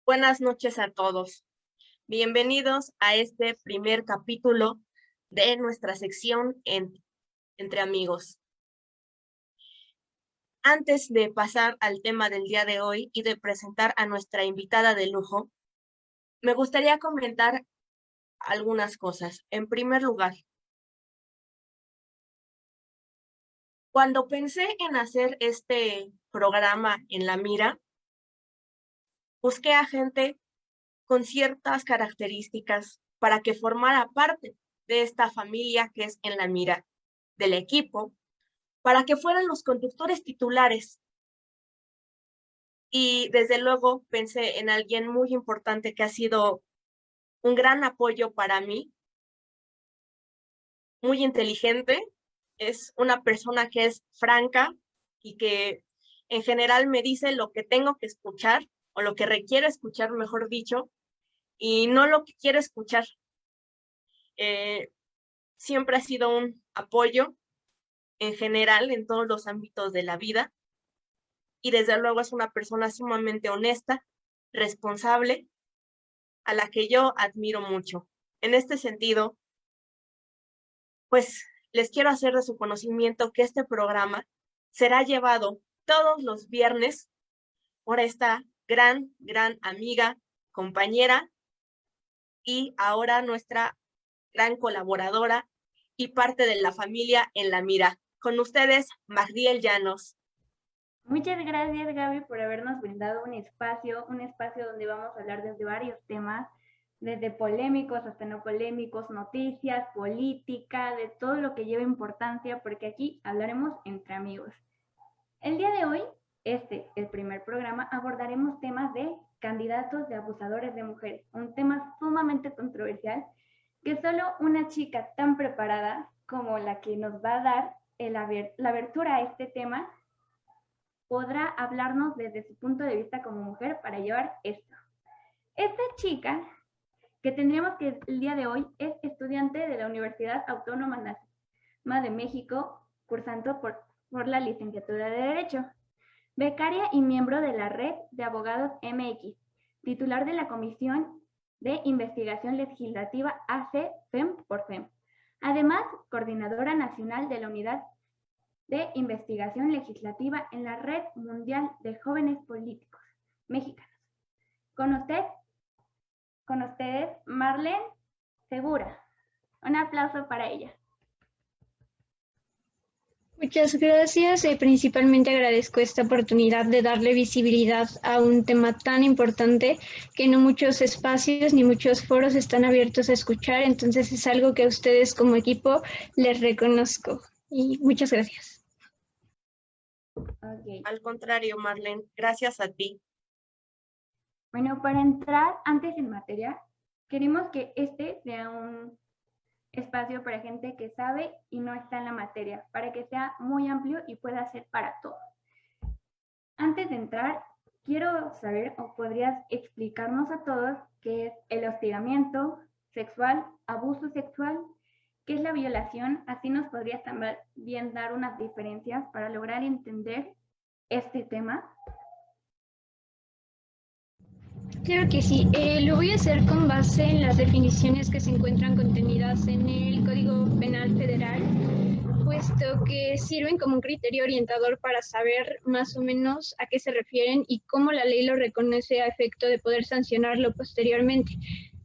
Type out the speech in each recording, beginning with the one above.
Buenas noches a todos. Bienvenidos a este primer capítulo de nuestra sección Entre Amigos. Antes de pasar al tema del día de hoy y de presentar a nuestra invitada de lujo, me gustaría comentar algunas cosas. En primer lugar, cuando pensé en hacer este programa en La Mira, busqué a gente con ciertas características para que formara parte de esta familia que es En La Mira, del equipo, para que fueran los conductores titulares. Y desde luego pensé en alguien muy importante que ha sido un gran apoyo para mí, muy inteligente, es una persona que es franca y que en general me dice lo que tengo que escuchar o lo que requiere escuchar, mejor dicho, y no lo que quiere escuchar. Siempre ha sido un apoyo en general en todos los ámbitos de la vida y desde luego es una persona sumamente honesta, responsable, a la que yo admiro mucho. En este sentido, pues les quiero hacer de su conocimiento que este programa será llevado todos los viernes por esta gran amiga, compañera y ahora nuestra gran colaboradora y parte de la familia En La Mira. Con ustedes, Magdiel Llanos. Muchas gracias, Gaby, por habernos brindado un espacio donde vamos a hablar desde varios temas, desde polémicos hasta no polémicos, noticias, política, de todo lo que lleva importancia, porque aquí hablaremos entre amigos. El día de hoy, el primer programa, abordaremos temas de candidatos de abusadores de mujeres, un tema sumamente controversial que solo una chica tan preparada como la que nos va a dar la abertura a este tema podrá hablarnos desde su punto de vista como mujer para llevar esto. Esta chica que tendríamos que el día de hoy es estudiante de la Universidad Autónoma Nacional de México, cursando por la licenciatura de Derecho, becaria y miembro de la Red de Abogados MX, titular de la Comisión de Investigación Legislativa AC-FEM por FEM. Además, coordinadora nacional de la Unidad de Investigación Legislativa en la Red Mundial de Jóvenes Políticos Mexicanos. Con ustedes, Marlene Segura. Un aplauso para ella. Muchas gracias. Principalmente agradezco esta oportunidad de darle visibilidad a un tema tan importante que no muchos espacios ni muchos foros están abiertos a escuchar. Entonces es algo que a ustedes como equipo les reconozco. Y muchas gracias. Okay. Al contrario, Marlene, gracias a ti. Bueno, para entrar antes en materia, queremos que este sea un espacio para gente que sabe y no está en la materia, para que sea muy amplio y pueda ser para todos. Antes de entrar, quiero saber, o podrías explicarnos a todos, qué es el hostigamiento sexual, abuso sexual, qué es la violación, así nos podrías también dar unas diferencias para lograr entender este tema. Claro que sí. Lo voy a hacer con base en las definiciones que se encuentran contenidas en el Código Penal Federal, puesto que sirven como un criterio orientador para saber más o menos a qué se refieren y cómo la ley lo reconoce a efecto de poder sancionarlo posteriormente.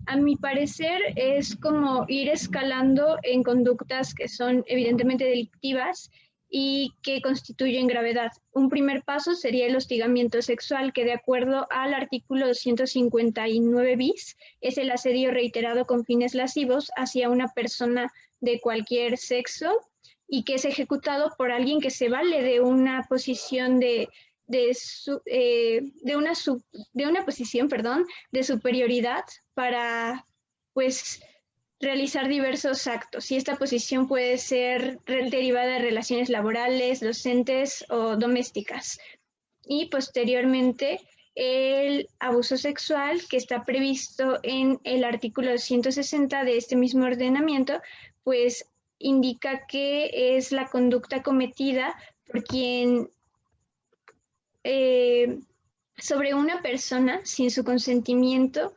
A mi parecer es como ir escalando en conductas que son evidentemente delictivas y que constituyen gravedad. Un primer paso sería el hostigamiento sexual, que de acuerdo al artículo 259 bis es el asedio reiterado con fines lascivos hacia una persona de cualquier sexo y que es ejecutado por alguien que se vale de una posición de una posición, de superioridad para, pues, realizar diversos actos. Y esta posición puede ser derivada de relaciones laborales, docentes o domésticas. Y posteriormente, el abuso sexual, que está previsto en el artículo 160 de este mismo ordenamiento, pues indica que es la conducta cometida por quien sobre una persona sin su consentimiento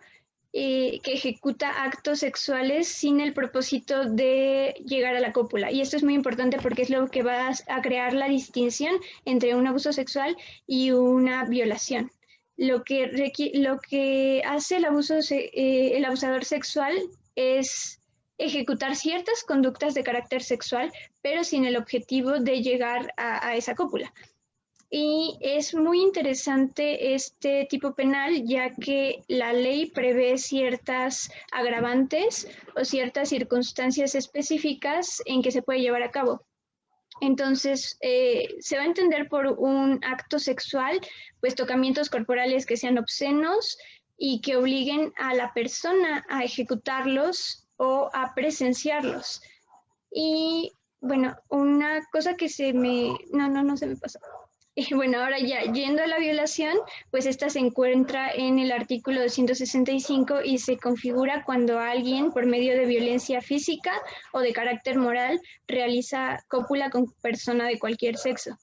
que ejecuta actos sexuales sin el propósito de llegar a la cópula. Y esto es muy importante porque es lo que va a crear la distinción entre un abuso sexual y una violación. Lo que hace el abusador sexual es ejecutar ciertas conductas de carácter sexual, pero sin el objetivo de llegar a esa cópula. Y es muy interesante este tipo penal, ya que la ley prevé ciertas agravantes o ciertas circunstancias específicas en que se puede llevar a cabo. Entonces, se va a entender por un acto sexual, pues tocamientos corporales que sean obscenos y que obliguen a la persona a ejecutarlos o a presenciarlos. Y bueno, una cosa que no se me pasó. Bueno, ahora ya, yendo a la violación, pues esta se encuentra en el artículo 265 y se configura cuando alguien, por medio de violencia física o de carácter moral, realiza cópula con persona de cualquier sexo.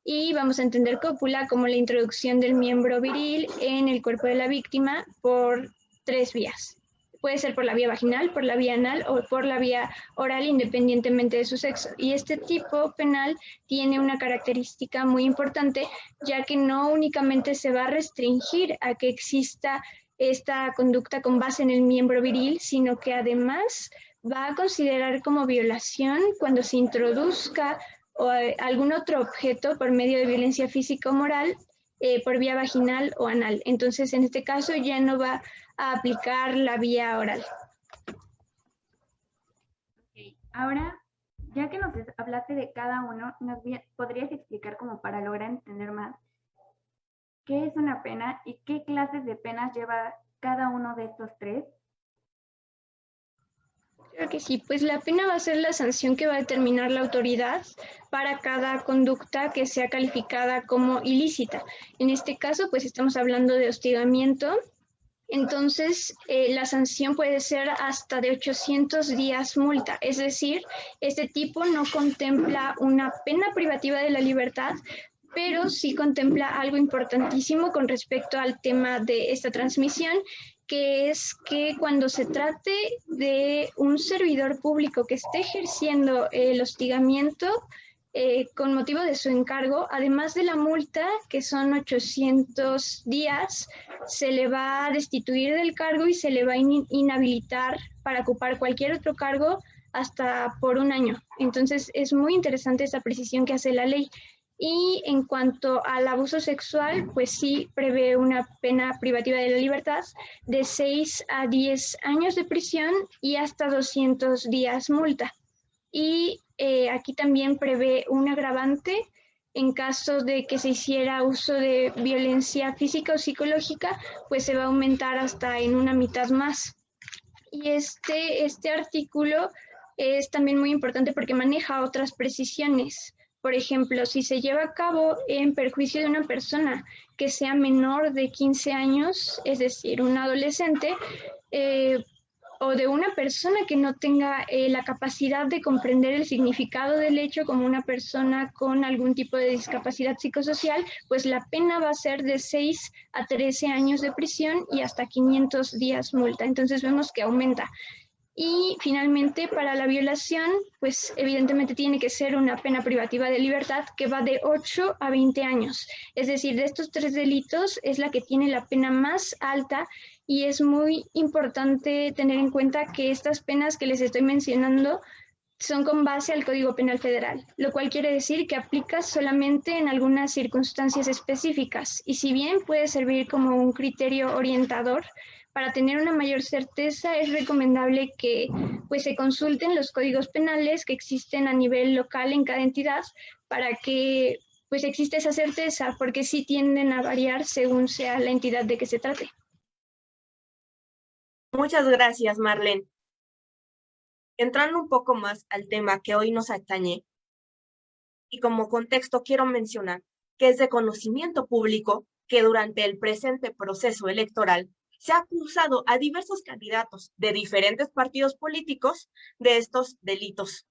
Y vamos a entender cópula como la introducción del miembro viril en el cuerpo de la víctima por 3 vías. Puede ser por la vía vaginal, por la vía anal o por la vía oral, independientemente de su sexo. Y este tipo penal tiene una característica muy importante, ya que no únicamente se va a restringir a que exista esta conducta con base en el miembro viril, sino que además va a considerar como violación cuando se introduzca o algún otro objeto por medio de violencia física o moral por vía vaginal o anal. Entonces, en este caso ya no va a aplicar la vía oral. Okay. Ahora, ya que nos hablaste de cada uno, ¿podrías explicar como para lograr entender más qué es una pena y qué clases de penas lleva cada uno de estos 3? Creo que sí, pues la pena va a ser la sanción que va a determinar la autoridad para cada conducta que sea calificada como ilícita. En este caso, pues estamos hablando de hostigamiento. Entonces, la sanción puede ser hasta de 800 días multa. Es decir, este tipo no contempla una pena privativa de la libertad, pero sí contempla algo importantísimo con respecto al tema de esta transmisión, que es que cuando se trate de un servidor público que esté ejerciendo el hostigamiento con motivo de su encargo, además de la multa, que son 800 días, se le va a destituir del cargo y se le va a inhabilitar para ocupar cualquier otro cargo hasta por 1 año. Entonces, es muy interesante esa precisión que hace la ley. Y en cuanto al abuso sexual, pues sí prevé una pena privativa de la libertad de 6 a 10 años de prisión y hasta 200 días multa. Y aquí también prevé un agravante en caso de que se hiciera uso de violencia física o psicológica, pues se va a aumentar hasta en una mitad más. Y este artículo es también muy importante porque maneja otras precisiones. Por ejemplo, si se lleva a cabo en perjuicio de una persona que sea menor de 15 años, es decir, un adolescente, o de una persona que no tenga la capacidad de comprender el significado del hecho como una persona con algún tipo de discapacidad psicosocial, pues la pena va a ser de 6 a 13 años de prisión y hasta 500 días multa. Entonces vemos que aumenta. Y finalmente, para la violación, pues evidentemente tiene que ser una pena privativa de libertad que va de 8 a 20 años. Es decir, de estos 3 delitos es la que tiene la pena más alta y es muy importante tener en cuenta que estas penas que les estoy mencionando son con base al Código Penal Federal, lo cual quiere decir que aplica solamente en algunas circunstancias específicas y si bien puede servir como un criterio orientador, para tener una mayor certeza es recomendable que pues, se consulten los códigos penales que existen a nivel local en cada entidad para que pues exista esa certeza, porque sí tienden a variar según sea la entidad de que se trate. Muchas gracias, Marlene. Entrando un poco más al tema que hoy nos atañe, y como contexto quiero mencionar que es de conocimiento público que durante el presente proceso electoral se ha acusado a diversos candidatos de diferentes partidos políticos de estos delitos.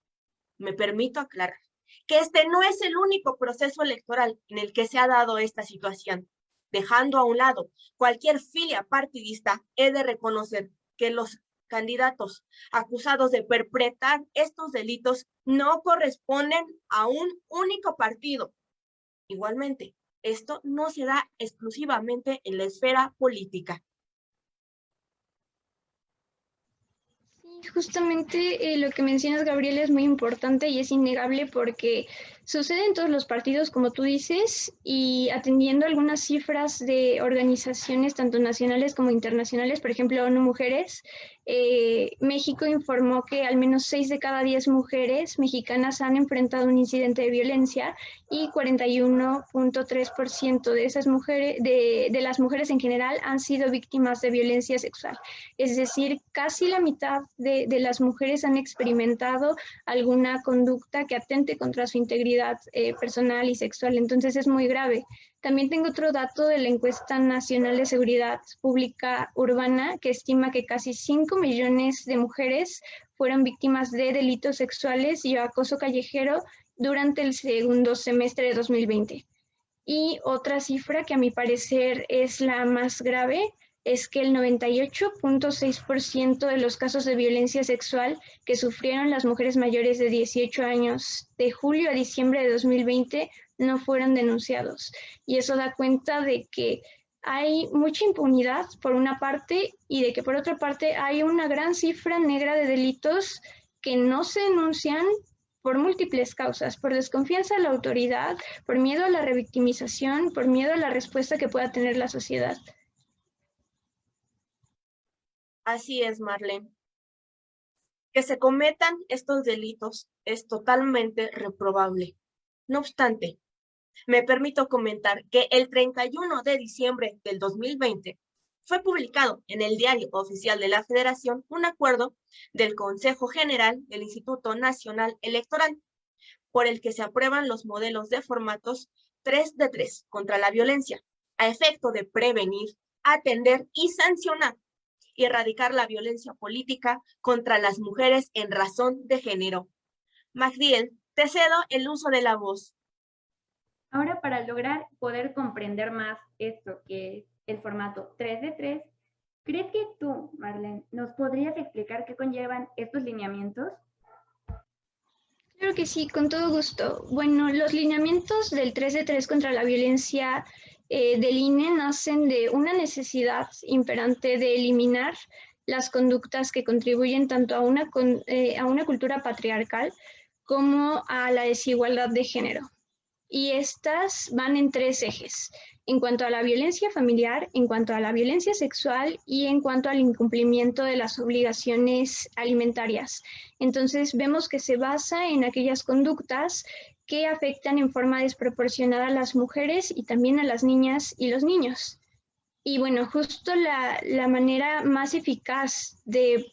Me permito aclarar que este no es el único proceso electoral en el que se ha dado esta situación. Dejando a un lado cualquier filia partidista, he de reconocer que los candidatos acusados de perpetrar estos delitos no corresponden a un único partido. Igualmente, esto no se da exclusivamente en la esfera política. Sí, justamente lo que mencionas, Gabriel, es muy importante y es innegable porque sucede en todos los partidos, como tú dices, y atendiendo algunas cifras de organizaciones tanto nacionales como internacionales, por ejemplo, ONU Mujeres, México informó que al menos 6 de cada 10 mujeres mexicanas han enfrentado un incidente de violencia y 41.3% de esas mujeres, de las mujeres en general, han sido víctimas de violencia sexual. Es decir, casi la mitad de las mujeres han experimentado alguna conducta que atente contra su integridad personal y sexual. Entonces es muy grave. También tengo otro dato de la encuesta nacional de seguridad pública urbana que estima que casi 5 millones de mujeres fueron víctimas de delitos sexuales y acoso callejero durante el segundo semestre de 2020. Y otra cifra que a mi parecer es la más grave es que el 98.6% de los casos de violencia sexual que sufrieron las mujeres mayores de 18 años de julio a diciembre de 2020 no fueron denunciados. Y eso da cuenta de que hay mucha impunidad por una parte y de que por otra parte hay una gran cifra negra de delitos que no se denuncian por múltiples causas, por desconfianza de la autoridad, por miedo a la revictimización, por miedo a la respuesta que pueda tener la sociedad. Así es, Marlene. Que se cometan estos delitos es totalmente reprobable. No obstante, me permito comentar que el 31 de diciembre del 2020 fue publicado en el Diario Oficial de la Federación un acuerdo del Consejo General del Instituto Nacional Electoral, por el que se aprueban los modelos de formatos 3 de 3 contra la violencia, a efecto de prevenir, atender y sancionar y erradicar la violencia política contra las mujeres en razón de género. Magdiel, te cedo el uso de la voz. Ahora, para lograr poder comprender más esto que es el formato 3 de 3, ¿crees que tú, Marlene, nos podrías explicar qué conllevan estos lineamientos? Claro que sí, con todo gusto. Bueno, los lineamientos del 3 de 3 contra la violencia del INE nacen de una necesidad imperante de eliminar las conductas que contribuyen tanto a una cultura patriarcal como a la desigualdad de género. Y estas van en 3 ejes, en cuanto a la violencia familiar, en cuanto a la violencia sexual y en cuanto al incumplimiento de las obligaciones alimentarias. Entonces vemos que se basa en aquellas conductas que afectan en forma desproporcionada a las mujeres y también a las niñas y los niños. Y bueno, justo la manera más eficaz de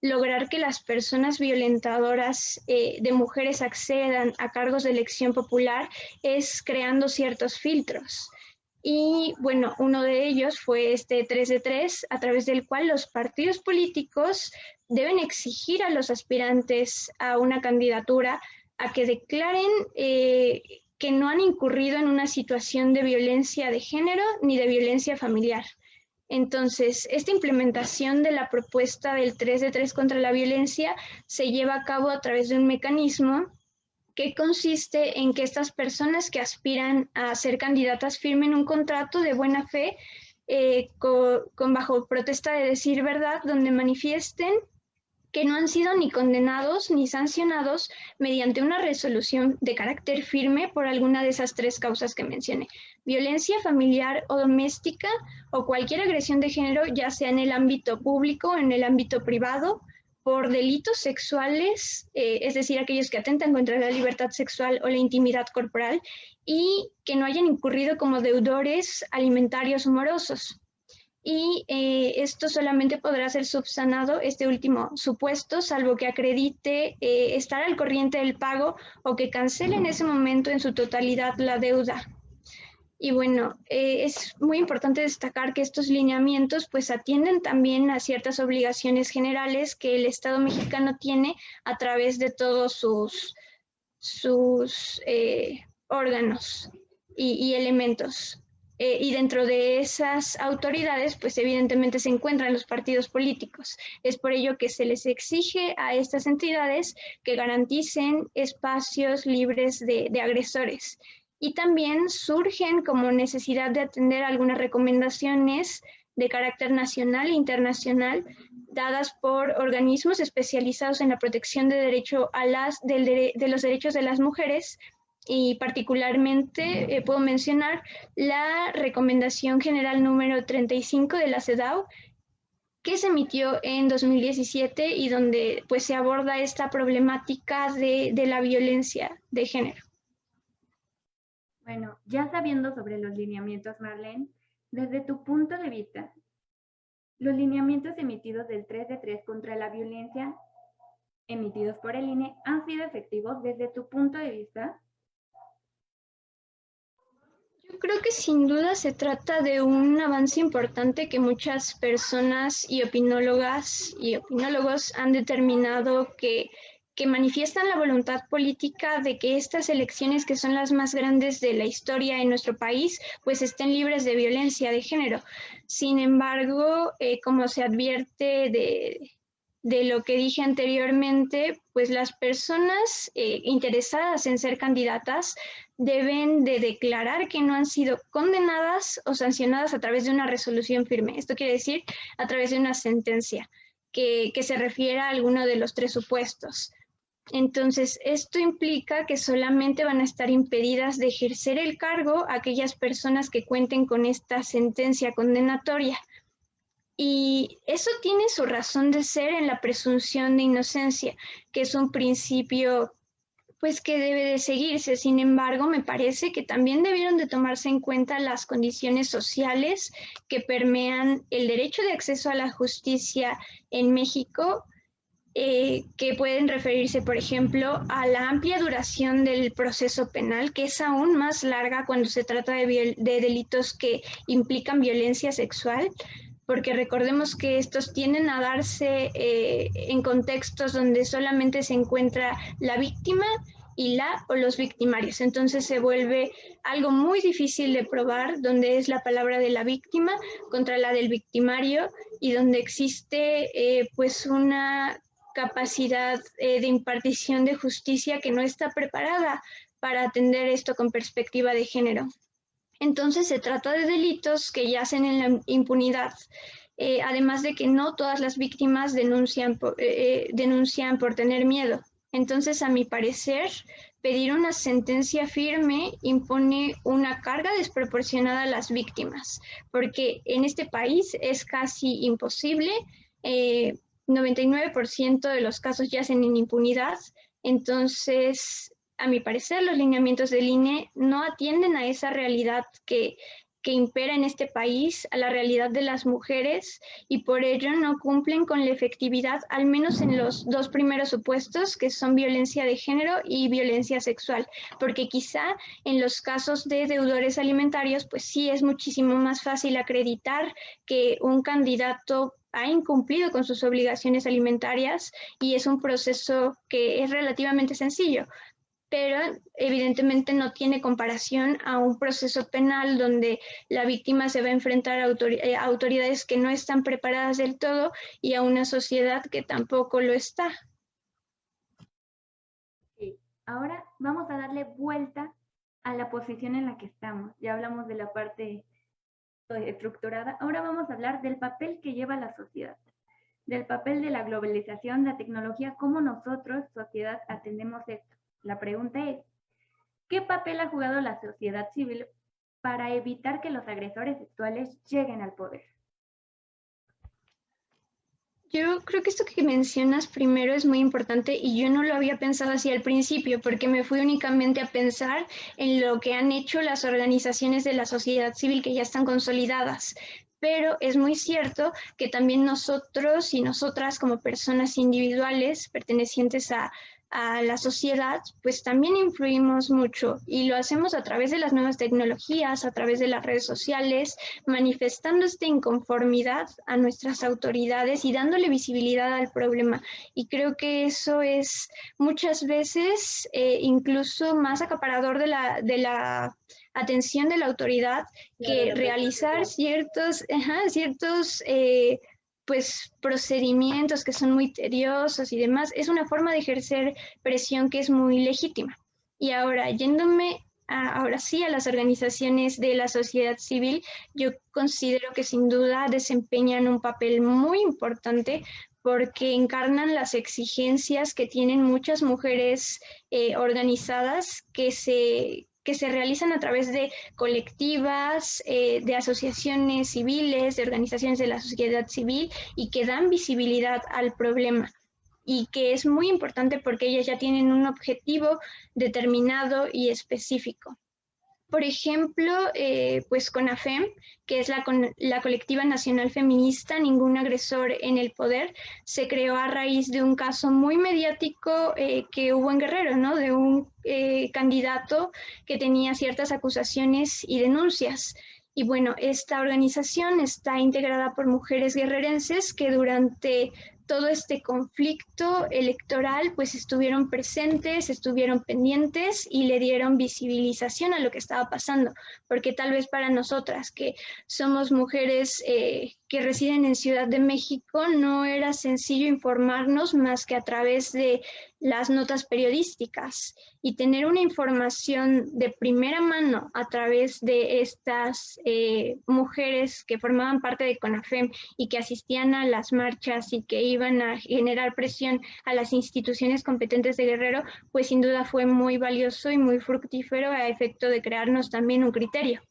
lograr que las personas violentadoras de mujeres accedan a cargos de elección popular es creando ciertos filtros. Y bueno, uno de ellos fue este 3 de 3, a través del cual los partidos políticos deben exigir a los aspirantes a una candidatura a que declaren que no han incurrido en una situación de violencia de género ni de violencia familiar. Entonces, esta implementación de la propuesta del 3 de 3 contra la violencia se lleva a cabo a través de un mecanismo que consiste en que estas personas que aspiran a ser candidatas firmen un contrato de buena fe con bajo protesta de decir verdad, donde manifiesten que no han sido ni condenados ni sancionados mediante una resolución de carácter firme por alguna de esas 3 causas que mencioné: violencia familiar o doméstica o cualquier agresión de género, ya sea en el ámbito público o en el ámbito privado, por delitos sexuales, es decir, aquellos que atentan contra la libertad sexual o la intimidad corporal, y que no hayan incurrido como deudores alimentarios o morosos. Y esto solamente podrá ser subsanado, este último supuesto, salvo que acredite estar al corriente del pago o que cancele en ese momento en su totalidad la deuda. Y bueno, es muy importante destacar que estos lineamientos pues atienden también a ciertas obligaciones generales que el Estado mexicano tiene a través de todos sus órganos y elementos. Y dentro de esas autoridades, pues evidentemente se encuentran los partidos políticos. Es por ello que se les exige a estas entidades que garanticen espacios libres de agresores. Y también surgen como necesidad de atender algunas recomendaciones de carácter nacional e internacional dadas por organismos especializados en la protección de, de los derechos de las mujeres, y particularmente puedo mencionar la Recomendación General número 35 de la CEDAW, que se emitió en 2017 y donde pues se aborda esta problemática de la violencia de género. Bueno, ya sabiendo sobre los lineamientos, Marlene, desde tu punto de vista, los lineamientos emitidos del 3 de 3 contra la violencia emitidos por el INE han sido efectivos desde tu punto de vista. Yo creo que sin duda se trata de un avance importante que muchas personas y opinólogas y opinólogos han determinado que manifiestan la voluntad política de que estas elecciones, que son las más grandes de la historia en nuestro país, pues estén libres de violencia de género. Sin embargo, como se advierte de lo que dije anteriormente, pues las personas interesadas en ser candidatas deben de declarar que no han sido condenadas o sancionadas a través de una resolución firme. Esto quiere decir a través de una sentencia que se refiera a alguno de los tres supuestos. Entonces, esto implica que solamente van a estar impedidas de ejercer el cargo aquellas personas que cuenten con esta sentencia condenatoria. Y eso tiene su razón de ser en la presunción de inocencia, que es un principio pues que debe de seguirse. Sin embargo, me parece que también debieron de tomarse en cuenta las condiciones sociales que permean el derecho de acceso a la justicia en México, que pueden referirse, por ejemplo, a la amplia duración del proceso penal, que es aún más larga cuando se trata de delitos que implican violencia sexual, porque recordemos que estos tienden a darse en contextos donde solamente se encuentra la víctima y la o los victimarios. Entonces se vuelve algo muy difícil de probar, donde es la palabra de la víctima contra la del victimario y donde existe pues una capacidad de impartición de justicia que no está preparada para atender esto con perspectiva de género. Entonces se trata de delitos que yacen en la impunidad, además de que no todas las víctimas denuncian por tener miedo. Entonces, a mi parecer, pedir una sentencia firme impone una carga desproporcionada a las víctimas, porque en este país es casi imposible. 99% de los casos yacen en impunidad. Entonces, a mi parecer, los lineamientos del INE no atienden a esa realidad que impera en este país, a la realidad de las mujeres, y por ello no cumplen con la efectividad, al menos en los dos primeros supuestos, que son violencia de género y violencia sexual, porque quizá en los casos de deudores alimentarios, pues sí es muchísimo más fácil acreditar que un candidato ha incumplido con sus obligaciones alimentarias y es un proceso que es relativamente sencillo, pero evidentemente no tiene comparación a un proceso penal donde la víctima se va a enfrentar a autoridades que no están preparadas del todo y a una sociedad que tampoco lo está. Sí. Ahora vamos a darle vuelta a la posición en la que estamos. Ya hablamos de la parte estructurada. Ahora vamos a hablar del papel que lleva la sociedad, del papel de la globalización, la tecnología, cómo nosotros, sociedad, atendemos esto. La pregunta es, ¿qué papel ha jugado la sociedad civil para evitar que los agresores sexuales lleguen al poder? Yo creo que esto que mencionas primero es muy importante y yo no lo había pensado así al principio porque me fui únicamente a pensar en lo que han hecho las organizaciones de la sociedad civil que ya están consolidadas. Pero es muy cierto que también nosotros y nosotras como personas individuales pertenecientes a la sociedad, pues también influimos mucho y lo hacemos a través de las nuevas tecnologías, a través de las redes sociales, manifestando esta inconformidad a nuestras autoridades y dándole visibilidad al problema. Y creo que eso es muchas veces incluso más acaparador de la atención de la autoridad que realizar ciertos pues procedimientos que son muy tediosos y demás, es una forma de ejercer presión que es muy legítima. Y ahora, yéndome ahora sí a las organizaciones de la sociedad civil, yo considero que sin duda desempeñan un papel muy importante porque encarnan las exigencias que tienen muchas mujeres organizadas que se realizan a través de colectivas, de asociaciones civiles, de organizaciones de la sociedad civil y que dan visibilidad al problema y que es muy importante porque ellas ya tienen un objetivo determinado y específico. Por ejemplo, pues CONAFEM, que es la colectiva nacional feminista Ningún Agresor en el Poder, se creó a raíz de un caso muy mediático que hubo en Guerrero, ¿no? De un candidato que tenía ciertas acusaciones y denuncias. Y bueno, esta organización está integrada por mujeres guerrerenses que durante todo este conflicto electoral pues estuvieron presentes, estuvieron pendientes y le dieron visibilización a lo que estaba pasando, porque tal vez para nosotras que somos mujeres que residen en Ciudad de México no era sencillo informarnos más que a través de las notas periodísticas y tener una información de primera mano a través de estas mujeres que formaban parte de CONAFEM y que asistían a las marchas y que iban a generar presión a las instituciones competentes de Guerrero, pues sin duda fue muy valioso y muy fructífero a efecto de crearnos también un criterio.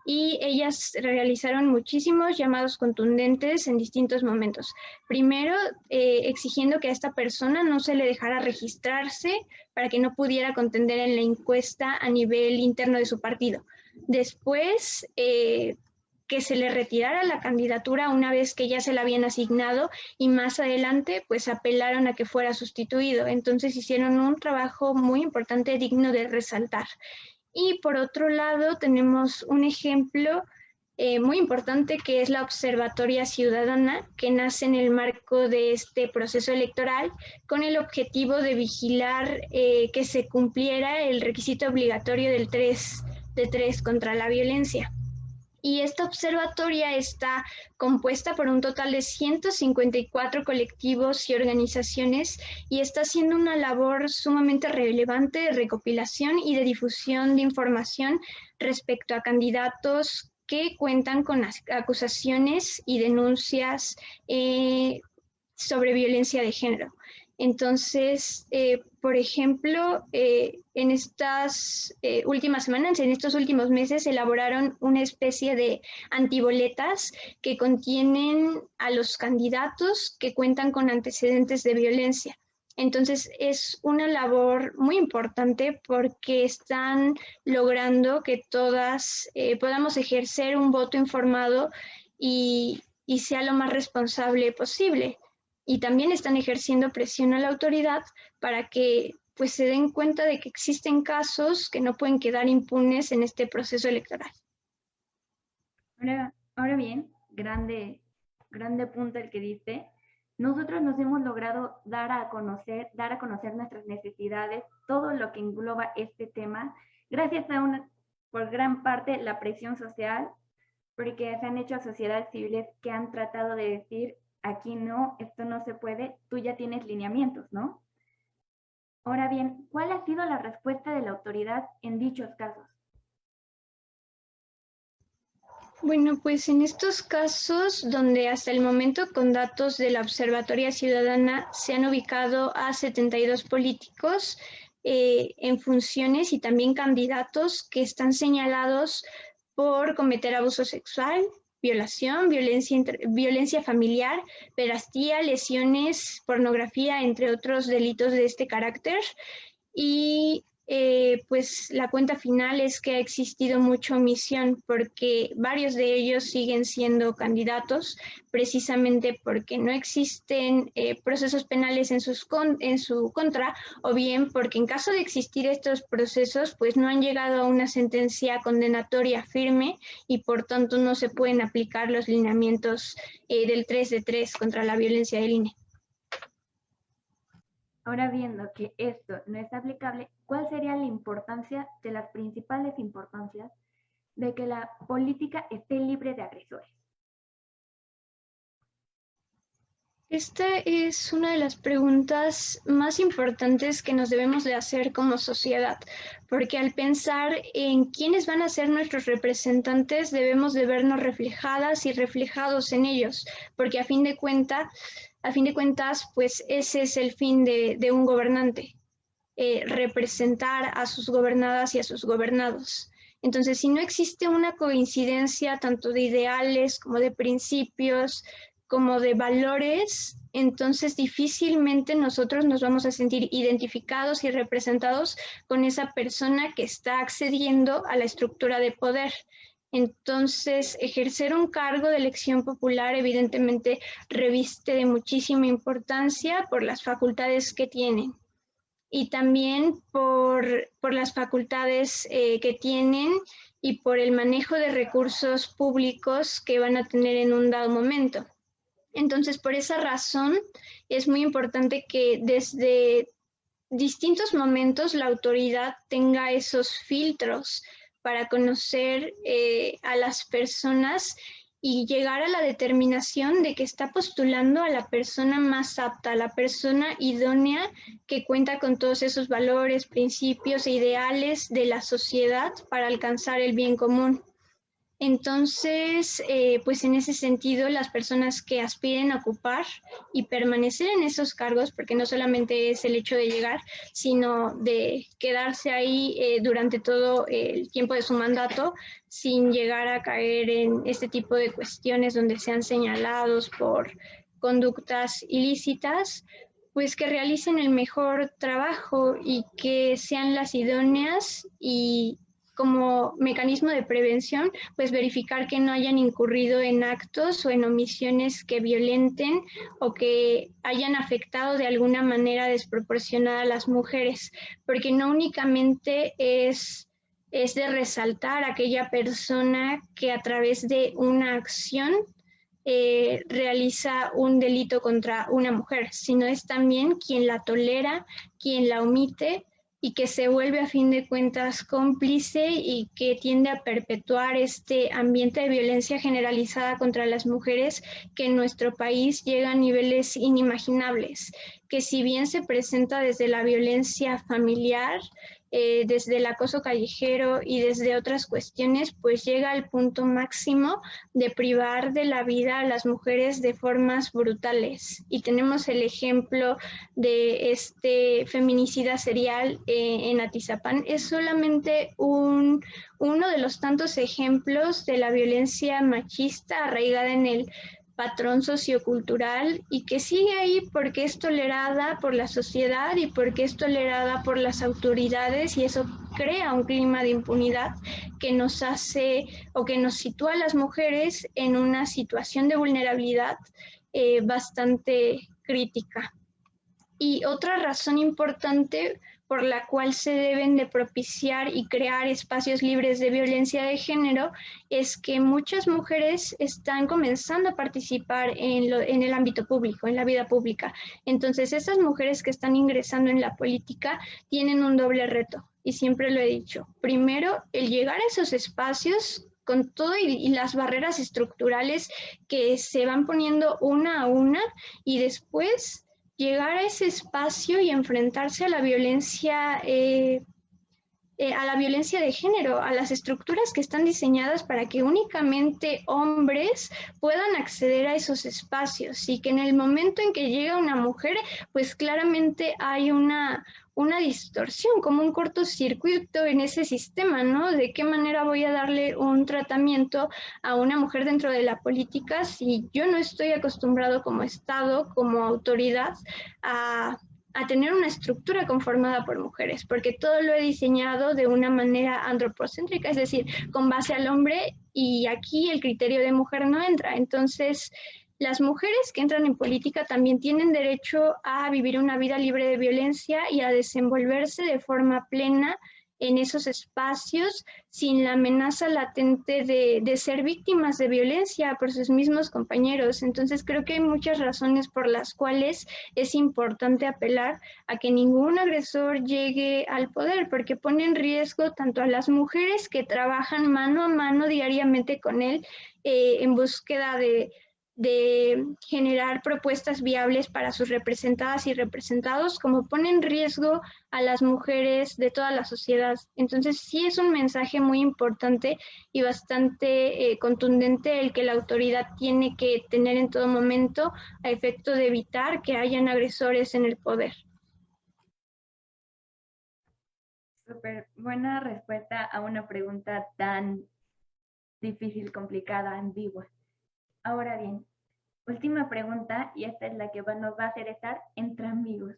Y ellas realizaron muchísimos llamados contundentes en distintos momentos. Primero, exigiendo que a esta persona no se le dejara registrarse para que no pudiera contender en la encuesta a nivel interno de su partido. Después, que se le retirara la candidatura una vez que ya se la habían asignado y más adelante pues apelaron a que fuera sustituido. Entonces hicieron un trabajo muy importante, digno de resaltar. Y por otro lado tenemos un ejemplo muy importante que es la Observatoria Ciudadana, que nace en el marco de este proceso electoral con el objetivo de vigilar que se cumpliera el requisito obligatorio del 3 de 3 contra la violencia. Y esta observatoria está compuesta por un total de 154 colectivos y organizaciones y está haciendo una labor sumamente relevante de recopilación y de difusión de información respecto a candidatos que cuentan con acusaciones y denuncias sobre violencia de género. Entonces, por ejemplo, en estas últimas semanas, en estos últimos meses, elaboraron una especie de antiboletas que contienen a los candidatos que cuentan con antecedentes de violencia. Entonces, es una labor muy importante porque están logrando que todas podamos ejercer un voto informado y sea lo más responsable posible. Y también están ejerciendo presión a la autoridad para que pues se den cuenta de que existen casos que no pueden quedar impunes en este proceso electoral. Ahora bien, grande punto el que dice. Nosotros nos hemos logrado dar a conocer nuestras necesidades, todo lo que engloba este tema, gracias a por gran parte, la presión social, porque se han hecho sociedades civiles que han tratado de decir, aquí no, esto no se puede, tú ya tienes lineamientos, ¿no? Ahora bien, ¿cuál ha sido la respuesta de la autoridad en dichos casos? Bueno, pues en estos casos donde hasta el momento con datos de la Observatoria Ciudadana se han ubicado a 72 políticos en funciones y también candidatos que están señalados por cometer abuso sexual, violación, violencia familiar, pederastia, lesiones, pornografía, entre otros delitos de este carácter. Y pues la cuenta final es que ha existido mucha omisión porque varios de ellos siguen siendo candidatos precisamente porque no existen procesos penales en su contra o bien porque en caso de existir estos procesos pues no han llegado a una sentencia condenatoria firme y por tanto no se pueden aplicar los lineamientos del 3 de 3 contra la violencia del INE. Ahora viendo que esto no es aplicable, ¿cuál sería la importancia de las principales importancias de que la política esté libre de agresores? Esta es una de las preguntas más importantes que nos debemos de hacer como sociedad, porque al pensar en quiénes van a ser nuestros representantes, debemos de vernos reflejadas y reflejados en ellos, porque a fin de cuentas, pues ese es el fin de un gobernante, representar a sus gobernadas y a sus gobernados. Entonces, si no existe una coincidencia tanto de ideales como de principios, como de valores, entonces difícilmente nosotros nos vamos a sentir identificados y representados con esa persona que está accediendo a la estructura de poder. Entonces, ejercer un cargo de elección popular evidentemente reviste de muchísima importancia por las facultades que tienen y también por las facultades que tienen y por el manejo de recursos públicos que van a tener en un dado momento. Entonces, por esa razón, es muy importante que desde distintos momentos la autoridad tenga esos filtros para conocer a las personas y llegar a la determinación de que está postulando a la persona más apta, a la persona idónea que cuenta con todos esos valores, principios e ideales de la sociedad para alcanzar el bien común. Entonces, pues en ese sentido, las personas que aspiren a ocupar y permanecer en esos cargos, porque no solamente es el hecho de llegar, sino de quedarse ahí durante todo el tiempo de su mandato, sin llegar a caer en este tipo de cuestiones donde sean señalados por conductas ilícitas, pues que realicen el mejor trabajo y que sean las idóneas y como mecanismo de prevención, pues verificar que no hayan incurrido en actos o en omisiones que violenten o que hayan afectado de alguna manera desproporcionada a las mujeres, porque no únicamente es de resaltar a aquella persona que a través de una acción realiza un delito contra una mujer, sino es también quien la tolera, quien la omite y que se vuelve a fin de cuentas cómplice y que tiende a perpetuar este ambiente de violencia generalizada contra las mujeres que en nuestro país llega a niveles inimaginables, que si bien se presenta desde la violencia familiar, desde el acoso callejero y desde otras cuestiones, pues llega al punto máximo de privar de la vida a las mujeres de formas brutales. Y tenemos el ejemplo de este feminicida serial en Atizapán. Es solamente uno de los tantos ejemplos de la violencia machista arraigada en el patrón sociocultural y que sigue ahí porque es tolerada por la sociedad y porque es tolerada por las autoridades, y eso crea un clima de impunidad que nos hace o que nos sitúa a las mujeres en una situación de vulnerabilidad bastante crítica. Y otra razón importante por la cual se deben de propiciar y crear espacios libres de violencia de género es que muchas mujeres están comenzando a participar en el ámbito público, en la vida pública. Entonces, esas mujeres que están ingresando en la política tienen un doble reto, y siempre lo he dicho. Primero, el llegar a esos espacios con todo y las barreras estructurales que se van poniendo una a una, y después llegar a ese espacio y enfrentarse a la violencia de género, a las estructuras que están diseñadas para que únicamente hombres puedan acceder a esos espacios, y que en el momento en que llega una mujer, pues claramente hay una distorsión, como un cortocircuito en ese sistema, ¿no? ¿De qué manera voy a darle un tratamiento a una mujer dentro de la política si yo no estoy acostumbrado como Estado, como autoridad, a tener una estructura conformada por mujeres? Porque todo lo he diseñado de una manera antropocéntrica, es decir, con base al hombre, y aquí el criterio de mujer no entra. Entonces, las mujeres que entran en política también tienen derecho a vivir una vida libre de violencia y a desenvolverse de forma plena en esos espacios sin la amenaza latente de ser víctimas de violencia por sus mismos compañeros. Entonces creo que hay muchas razones por las cuales es importante apelar a que ningún agresor llegue al poder, porque pone en riesgo tanto a las mujeres que trabajan mano a mano diariamente con él en búsqueda de generar propuestas viables para sus representadas y representados, como pone en riesgo a las mujeres de toda la sociedad. Entonces sí es un mensaje muy importante y bastante contundente el que la autoridad tiene que tener en todo momento a efecto de evitar que hayan agresores en el poder. Súper buena respuesta a una pregunta tan difícil, complicada, ambigua. Ahora bien, última pregunta, y esta es la que nos va a hacer estar entre amigos.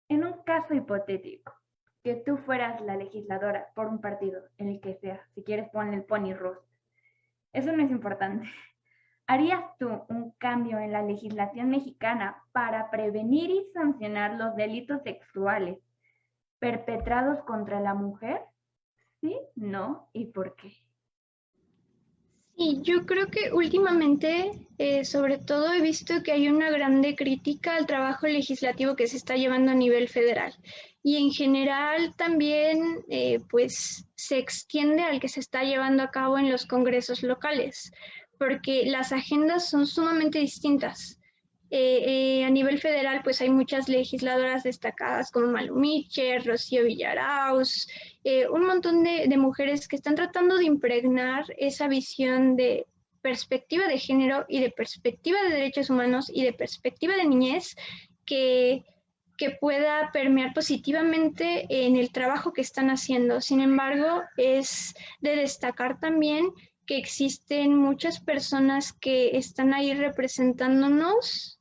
En un caso hipotético, que tú fueras la legisladora por un partido, en el que sea, si quieres ponle el pony rosa, eso no es importante. ¿Harías tú un cambio en la legislación mexicana para prevenir y sancionar los delitos sexuales perpetrados contra la mujer? ¿Sí? ¿No? ¿Y por qué? Sí, yo creo que últimamente, sobre todo, he visto que hay una grande crítica al trabajo legislativo que se está llevando a nivel federal. Y en general también, pues, se extiende al que se está llevando a cabo en los congresos locales, porque las agendas son sumamente distintas. A nivel federal, pues hay muchas legisladoras destacadas como Malu Mitchell, Rocío Villaraus, un montón de mujeres que están tratando de impregnar esa visión de perspectiva de género y de perspectiva de derechos humanos y de perspectiva de niñez que, que pueda permear positivamente en el trabajo que están haciendo. Sin embargo, es de destacar también que existen muchas personas que están ahí representándonos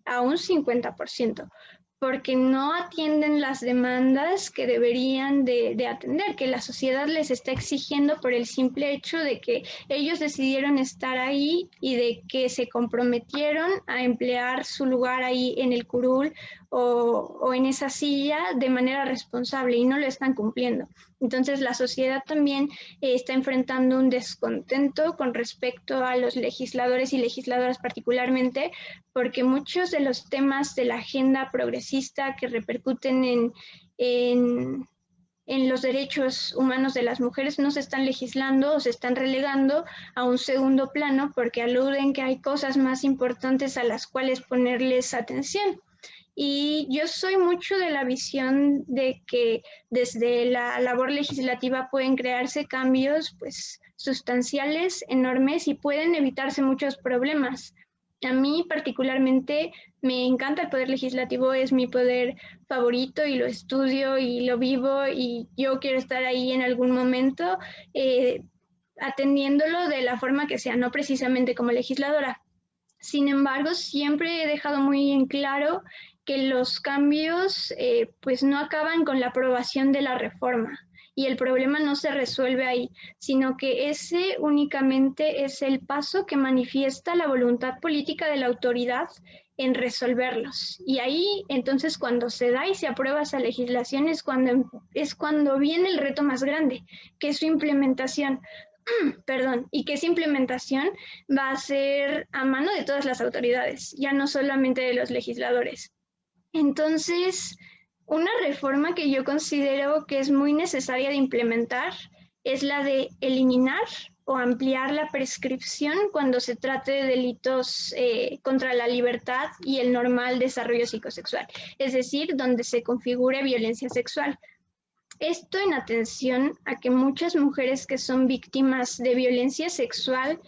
a un 50%, porque no atienden las demandas que deberían de atender, que la sociedad les está exigiendo por el simple hecho de que ellos decidieron estar ahí y de que se comprometieron a emplear su lugar ahí en el curul o en esa silla de manera responsable y no lo están cumpliendo. Entonces la sociedad también está enfrentando un descontento con respecto a los legisladores y legisladoras particularmente, porque muchos de los temas de la agenda progresista que repercuten en los derechos humanos de las mujeres no se están legislando o se están relegando a un segundo plano porque aluden que hay cosas más importantes a las cuales ponerles atención. Y yo soy mucho de la visión de que desde la labor legislativa pueden crearse cambios pues sustanciales, enormes y pueden evitarse muchos problemas. A mí particularmente me encanta el poder legislativo, es mi poder favorito y lo estudio y lo vivo y yo quiero estar ahí en algún momento atendiéndolo de la forma que sea, no precisamente como legisladora. Sin embargo, siempre he dejado muy en claro que los cambios pues no acaban con la aprobación de la reforma y el problema no se resuelve ahí, sino que ese únicamente es el paso que manifiesta la voluntad política de la autoridad en resolverlos. Y ahí, entonces, cuando se da y se aprueba esa legislación es cuando viene el reto más grande, que es su implementación. Perdón, y que esa implementación va a ser a mano de todas las autoridades, ya no solamente de los legisladores. Entonces, una reforma que yo considero que es muy necesaria de implementar es la de eliminar o ampliar la prescripción cuando se trate de delitos contra la libertad y el normal desarrollo psicosexual, es decir, donde se configure violencia sexual. Esto en atención a que muchas mujeres que son víctimas de violencia sexual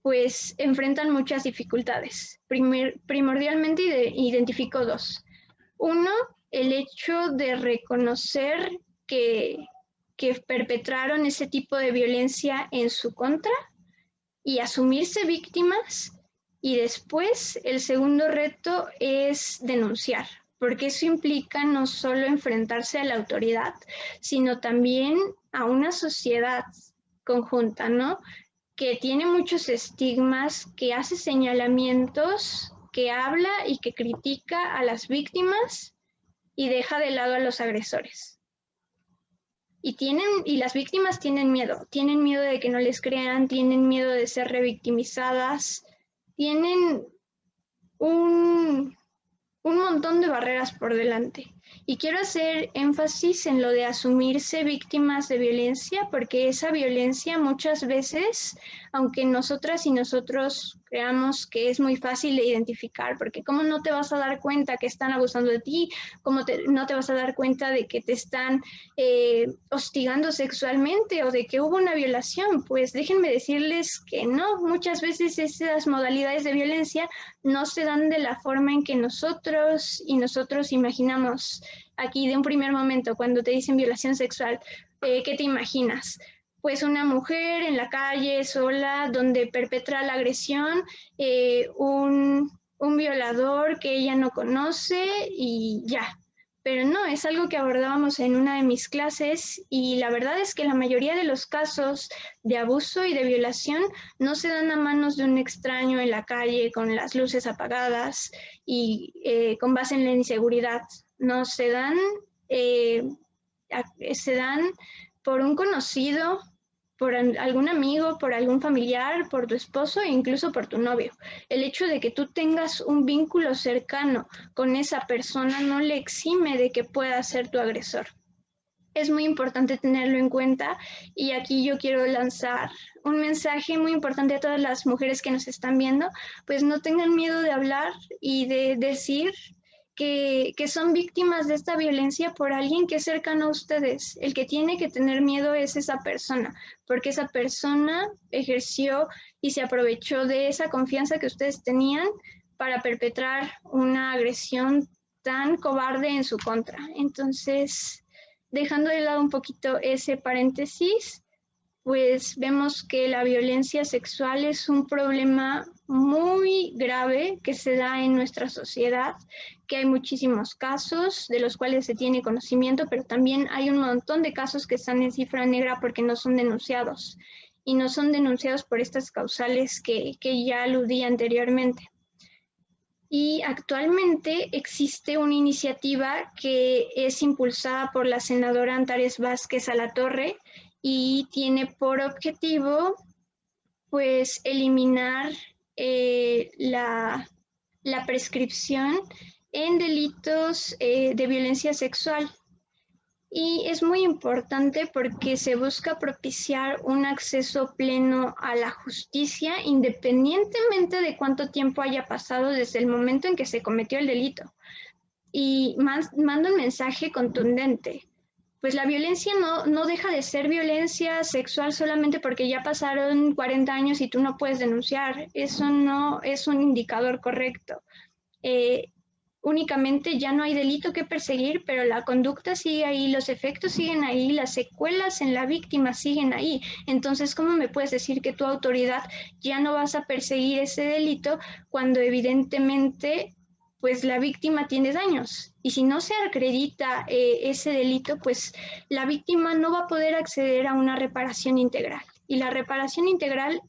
pues enfrentan muchas dificultades. Primordialmente identifico dos. Uno, el hecho de reconocer que perpetraron ese tipo de violencia en su contra y asumirse víctimas. Y después, el segundo reto es denunciar, porque eso implica no solo enfrentarse a la autoridad, sino también a una sociedad conjunta, ¿no? Que tiene muchos estigmas, que hace señalamientos, que habla y que critica a las víctimas y deja de lado a los agresores. y las víctimas tienen miedo de que no les crean, tienen miedo de ser revictimizadas, tienen un montón de barreras por delante. Y quiero hacer énfasis en lo de asumirse víctimas de violencia, porque esa violencia muchas veces, aunque nosotras y nosotros creamos que es muy fácil de identificar, porque ¿cómo no te vas a dar cuenta que están abusando de ti? ¿Cómo no te vas a dar cuenta de que te están hostigando sexualmente o de que hubo una violación? Pues déjenme decirles que no, muchas veces esas modalidades de violencia no se dan de la forma en que nosotros imaginamos. Aquí de un primer momento, cuando te dicen violación sexual, ¿qué te imaginas? Pues una mujer en la calle sola donde perpetra la agresión, un violador que ella no conoce y ya. Pero no, es algo que abordábamos en una de mis clases y la verdad es que la mayoría de los casos de abuso y de violación no se dan a manos de un extraño en la calle con las luces apagadas y con base en la inseguridad. No, se dan por un conocido, por algún amigo, por algún familiar, por tu esposo e incluso por tu novio. El hecho de que tú tengas un vínculo cercano con esa persona no le exime de que pueda ser tu agresor. Es muy importante tenerlo en cuenta y aquí yo quiero lanzar un mensaje muy importante a todas las mujeres que nos están viendo, pues no tengan miedo de hablar y de decir que son víctimas de esta violencia por alguien que es cercano a ustedes. El que tiene que tener miedo es esa persona, porque esa persona ejerció y se aprovechó de esa confianza que ustedes tenían para perpetrar una agresión tan cobarde en su contra. Entonces, dejando de lado un poquito ese paréntesis, pues vemos que la violencia sexual es un problema muy grave que se da en nuestra sociedad, que hay muchísimos casos de los cuales se tiene conocimiento, pero también hay un montón de casos que están en cifra negra porque no son denunciados, y no son denunciados por estas causales que ya aludí anteriormente. Y actualmente existe una iniciativa que es impulsada por la senadora Antares Vázquez Alatorre y tiene por objetivo pues eliminar la prescripción en delitos de violencia sexual. Y es muy importante porque se busca propiciar un acceso pleno a la justicia independientemente de cuánto tiempo haya pasado desde el momento en que se cometió el delito. Y manda un mensaje contundente. Pues la violencia no deja de ser violencia sexual solamente porque ya pasaron 40 años y tú no puedes denunciar. Eso no es un indicador correcto. Únicamente ya no hay delito que perseguir, pero la conducta sigue ahí, los efectos siguen ahí, las secuelas en la víctima siguen ahí. Entonces, ¿cómo me puedes decir que tu autoridad ya no vas a perseguir ese delito cuando evidentemente pues la víctima tiene daños? Y si no se acredita ese delito, pues la víctima no va a poder acceder a una reparación integral. Y la reparación integral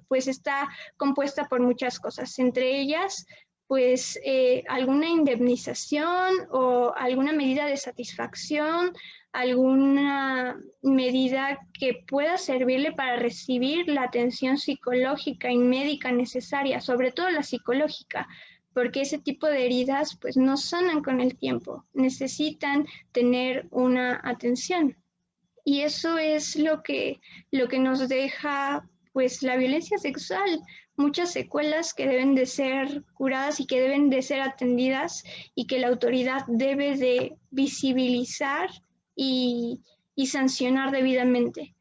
pues está compuesta por muchas cosas, entre ellas pues alguna indemnización o alguna medida de satisfacción, alguna medida que pueda servirle para recibir la atención psicológica y médica necesaria, sobre todo la psicológica, porque ese tipo de heridas pues no sanan con el tiempo, necesitan tener una atención. Y eso es lo que nos deja pues la violencia sexual, muchas secuelas que deben de ser curadas y que deben de ser atendidas y que la autoridad debe de visibilizar y sancionar debidamente.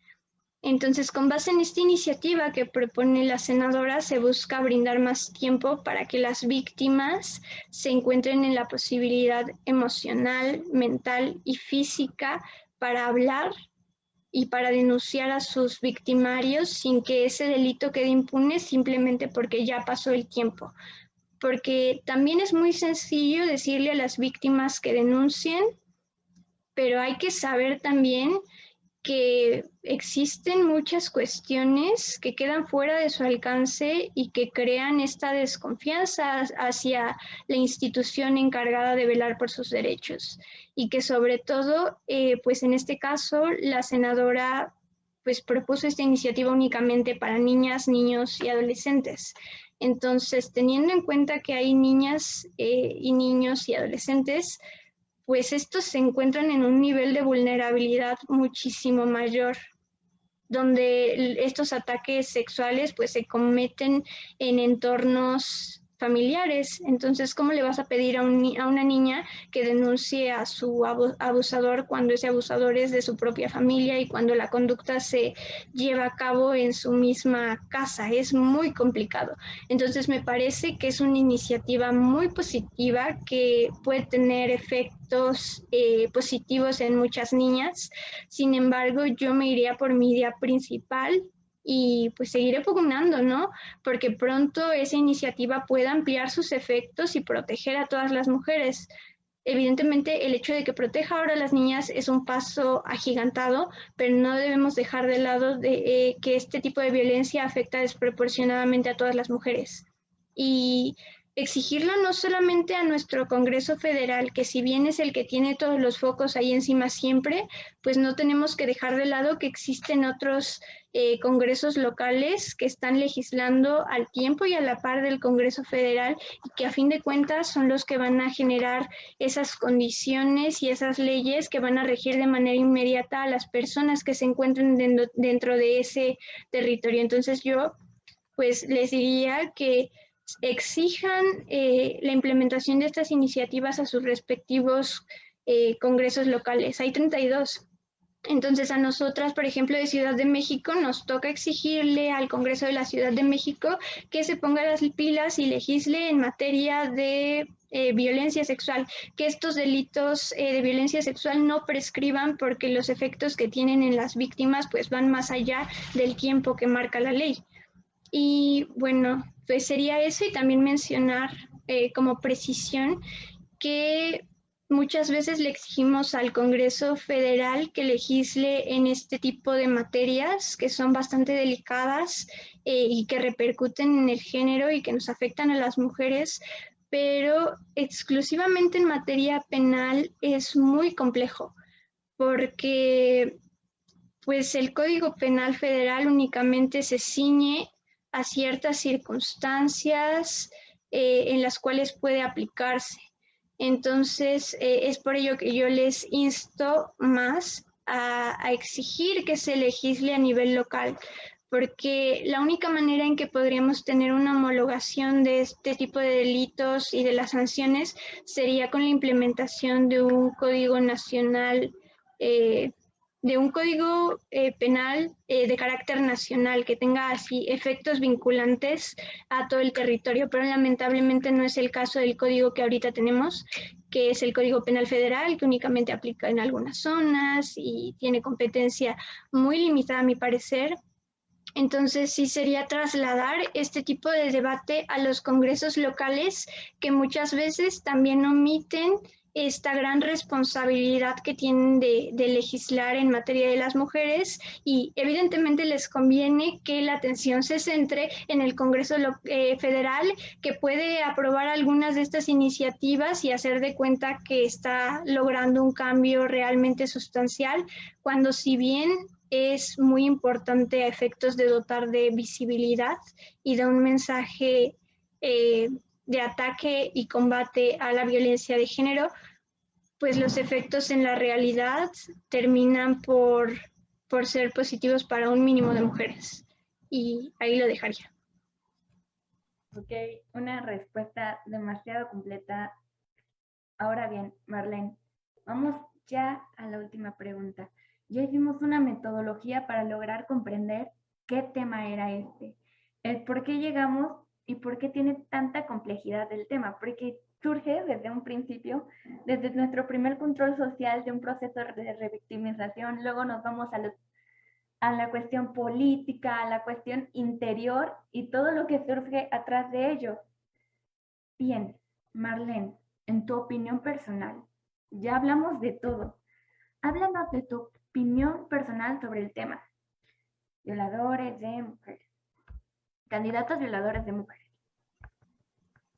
Entonces, con base en esta iniciativa que propone la senadora, se busca brindar más tiempo para que las víctimas se encuentren en la posibilidad emocional, mental y física para hablar y para denunciar a sus victimarios sin que ese delito quede impune simplemente porque ya pasó el tiempo. Porque también es muy sencillo decirle a las víctimas que denuncien, pero hay que saber también que existen muchas cuestiones que quedan fuera de su alcance y que crean esta desconfianza hacia la institución encargada de velar por sus derechos. Y que sobre todo, pues en este caso, la senadora pues propuso esta iniciativa únicamente para niñas, niños y adolescentes. Entonces, teniendo en cuenta que hay niñas y niños y adolescentes, pues estos se encuentran en un nivel de vulnerabilidad muchísimo mayor, donde estos ataques sexuales pues se cometen en entornos familiares. Entonces, ¿cómo le vas a pedir a una niña que denuncie a su abusador cuando ese abusador es de su propia familia y cuando la conducta se lleva a cabo en su misma casa? Es muy complicado. Entonces, me parece que es una iniciativa muy positiva que puede tener efectos positivos en muchas niñas. Sin embargo, yo me iría por mi idea principal y pues seguiré pugnando, ¿no? Porque pronto esa iniciativa pueda ampliar sus efectos y proteger a todas las mujeres. Evidentemente, el hecho de que proteja ahora a las niñas es un paso agigantado, pero no debemos dejar de lado que este tipo de violencia afecta desproporcionadamente a todas las mujeres. Y exigirlo no solamente a nuestro Congreso Federal, que si bien es el que tiene todos los focos ahí encima siempre, pues no tenemos que dejar de lado que existen otros congresos locales que están legislando al tiempo y a la par del Congreso Federal y que a fin de cuentas son los que van a generar esas condiciones y esas leyes que van a regir de manera inmediata a las personas que se encuentren dentro de ese territorio. Entonces yo pues les diría que exijan la implementación de estas iniciativas a sus respectivos congresos locales. Hay 32. Entonces a nosotras, por ejemplo, de Ciudad de México, nos toca exigirle al Congreso de la Ciudad de México que se ponga las pilas y legisle en materia de violencia sexual, que estos delitos de violencia sexual no prescriban porque los efectos que tienen en las víctimas pues van más allá del tiempo que marca la ley. Y bueno, pues sería eso y también mencionar como precisión que muchas veces le exigimos al Congreso Federal que legisle en este tipo de materias que son bastante delicadas y que repercuten en el género y que nos afectan a las mujeres, pero exclusivamente en materia penal es muy complejo porque pues el Código Penal Federal únicamente se ciñe a ciertas circunstancias en las cuales puede aplicarse. Entonces, es por ello que yo les insto más a exigir que se legisle a nivel local, porque la única manera en que podríamos tener una homologación de este tipo de delitos y de las sanciones sería con la implementación de un código nacional de un código penal de carácter nacional que tenga así efectos vinculantes a todo el territorio, pero lamentablemente no es el caso del código que ahorita tenemos, que es el Código Penal Federal, que únicamente aplica en algunas zonas y tiene competencia muy limitada a mi parecer. Entonces, sí sería trasladar este tipo de debate a los congresos locales que muchas veces también omiten esta gran responsabilidad que tienen de legislar en materia de las mujeres y evidentemente les conviene que la atención se centre en el Congreso Federal, que puede aprobar algunas de estas iniciativas y hacer de cuenta que está logrando un cambio realmente sustancial, cuando si bien es muy importante a efectos de dotar de visibilidad y de un mensaje de ataque y combate a la violencia de género, pues los efectos en la realidad terminan por ser positivos para un mínimo de mujeres. Y ahí lo dejaría. Ok, una respuesta demasiado completa. Ahora bien, Marlene, vamos ya a la última pregunta. Ya hicimos una metodología para lograr comprender qué tema era este, el por qué llegamos y por qué tiene tanta complejidad el tema, porque surge desde un principio, desde nuestro primer control social de un proceso de revictimización, luego nos vamos a la cuestión política, a la cuestión interior y todo lo que surge atrás de ello. Bien, Marlene, en tu opinión personal, ya hablamos de todo. Háblanos de tu opinión personal sobre el tema. Violadores de mujeres. Candidatos violadores de mujeres.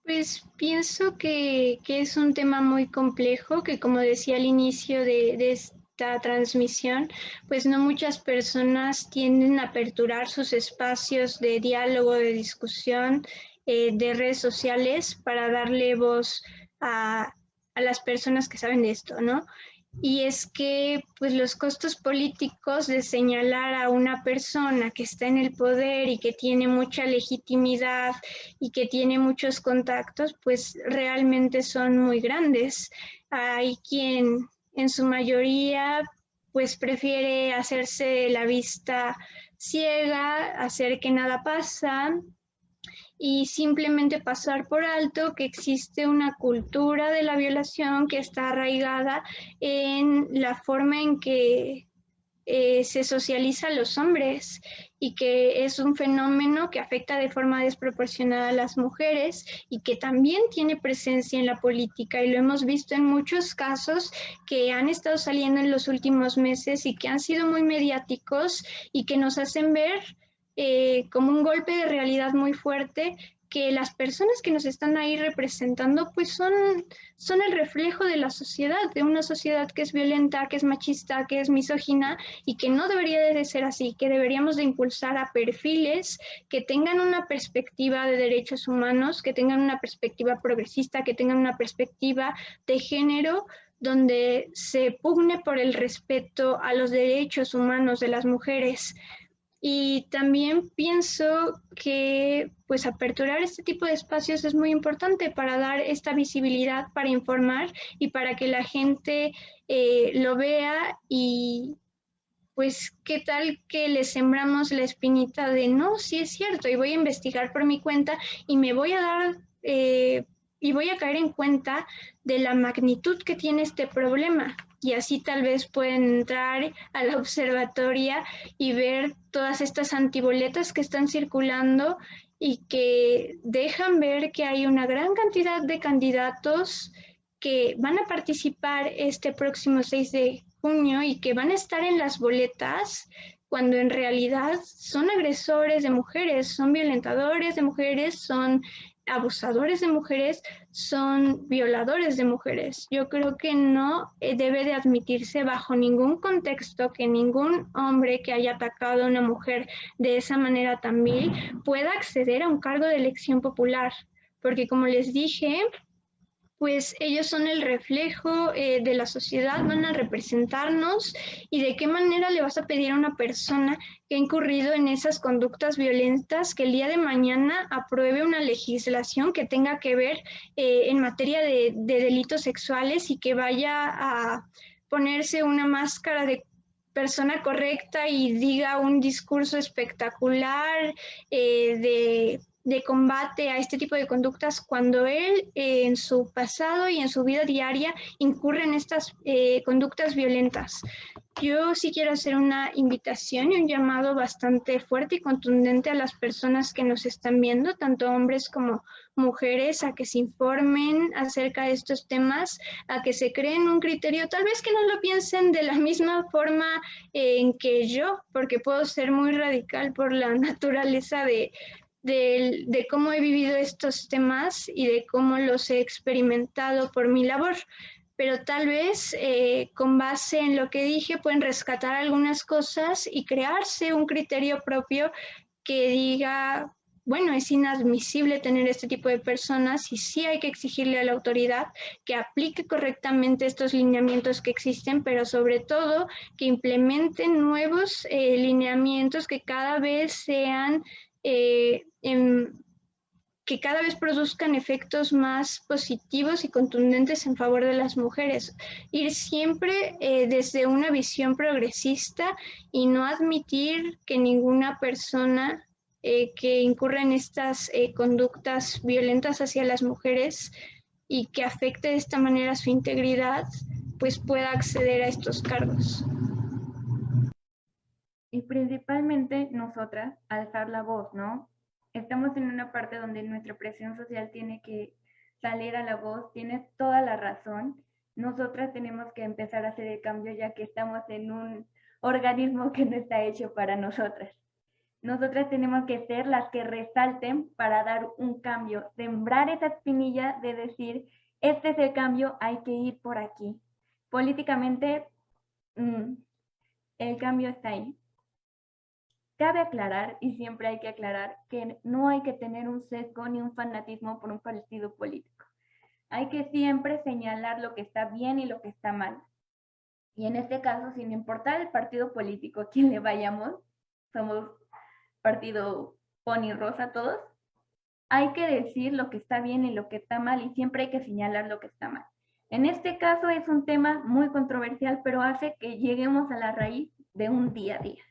Pues pienso que es un tema muy complejo, que como decía al inicio de esta transmisión, pues no muchas personas tienden a aperturar sus espacios de diálogo, de discusión, de redes sociales para darle voz a las personas que saben de esto, ¿no? Y es que pues los costos políticos de señalar a una persona que está en el poder y que tiene mucha legitimidad y que tiene muchos contactos, pues realmente son muy grandes. Hay quien en su mayoría pues prefiere hacerse la vista ciega, hacer que nada pasa y simplemente pasar por alto que existe una cultura de la violación que está arraigada en la forma en que se socializa a los hombres y que es un fenómeno que afecta de forma desproporcionada a las mujeres y que también tiene presencia en la política y lo hemos visto en muchos casos que han estado saliendo en los últimos meses y que han sido muy mediáticos y que nos hacen ver como un golpe de realidad muy fuerte que las personas que nos están ahí representando pues son el reflejo de la sociedad, de una sociedad que es violenta, que es machista, que es misógina y que no debería de ser así, que deberíamos de impulsar a perfiles que tengan una perspectiva de derechos humanos, que tengan una perspectiva progresista, que tengan una perspectiva de género donde se pugne por el respeto a los derechos humanos de las mujeres. Y también pienso que pues aperturar este tipo de espacios es muy importante para dar esta visibilidad, para informar y para que la gente lo vea y pues qué tal que le sembramos la espinita de no, sí es cierto y voy a investigar por mi cuenta y me voy a dar y voy a caer en cuenta de la magnitud que tiene este problema y así tal vez pueden entrar a la observatoria y ver todas estas antiboletas que están circulando y que dejan ver que hay una gran cantidad de candidatos que van a participar este próximo 6 de junio y que van a estar en las boletas cuando en realidad son agresores de mujeres, son violentadores de mujeres, son abusadores de mujeres, son violadores de mujeres. Yo creo que no debe de admitirse bajo ningún contexto que ningún hombre que haya atacado a una mujer de esa manera tan vil pueda acceder a un cargo de elección popular, porque como les dije, pues ellos son el reflejo de la sociedad, van a representarnos y de qué manera le vas a pedir a una persona que ha incurrido en esas conductas violentas que el día de mañana apruebe una legislación que tenga que ver en materia de delitos sexuales y que vaya a ponerse una máscara de persona correcta y diga un discurso espectacular de combate a este tipo de conductas cuando él en su pasado y en su vida diaria incurre en estas conductas violentas. Yo sí quiero hacer una invitación y un llamado bastante fuerte y contundente a las personas que nos están viendo, tanto hombres como mujeres, a que se informen acerca de estos temas, a que se creen un criterio, tal vez que no lo piensen de la misma forma en que yo, porque puedo ser muy radical por la naturaleza de cómo he vivido estos temas y de cómo los he experimentado por mi labor. Pero tal vez con base en lo que dije pueden rescatar algunas cosas y crearse un criterio propio que diga, bueno, es inadmisible tener este tipo de personas y sí hay que exigirle a la autoridad que aplique correctamente estos lineamientos que existen, pero sobre todo que implementen nuevos lineamientos que cada vez sean que cada vez produzcan efectos más positivos y contundentes en favor de las mujeres. Ir siempre desde una visión progresista y no admitir que ninguna persona que incurra en estas conductas violentas hacia las mujeres y que afecte de esta manera su integridad, pues pueda acceder a estos cargos. Y principalmente nosotras, alzar la voz, ¿no? Estamos en una parte donde nuestra presión social tiene que salir a la voz, tienes toda la razón. Nosotras tenemos que empezar a hacer el cambio ya que estamos en un organismo que no está hecho para nosotras. Nosotras tenemos que ser las que resalten para dar un cambio, sembrar esa espinilla de decir, este es el cambio, hay que ir por aquí. Políticamente, el cambio está ahí. Cabe aclarar, y siempre hay que aclarar, que no hay que tener un sesgo ni un fanatismo por un partido político. Hay que siempre señalar lo que está bien y lo que está mal. Y en este caso, sin importar el partido político a quien le vayamos, somos partido pony rosa todos, hay que decir lo que está bien y lo que está mal, y siempre hay que señalar lo que está mal. En este caso es un tema muy controversial, pero hace que lleguemos a la raíz de un día a día.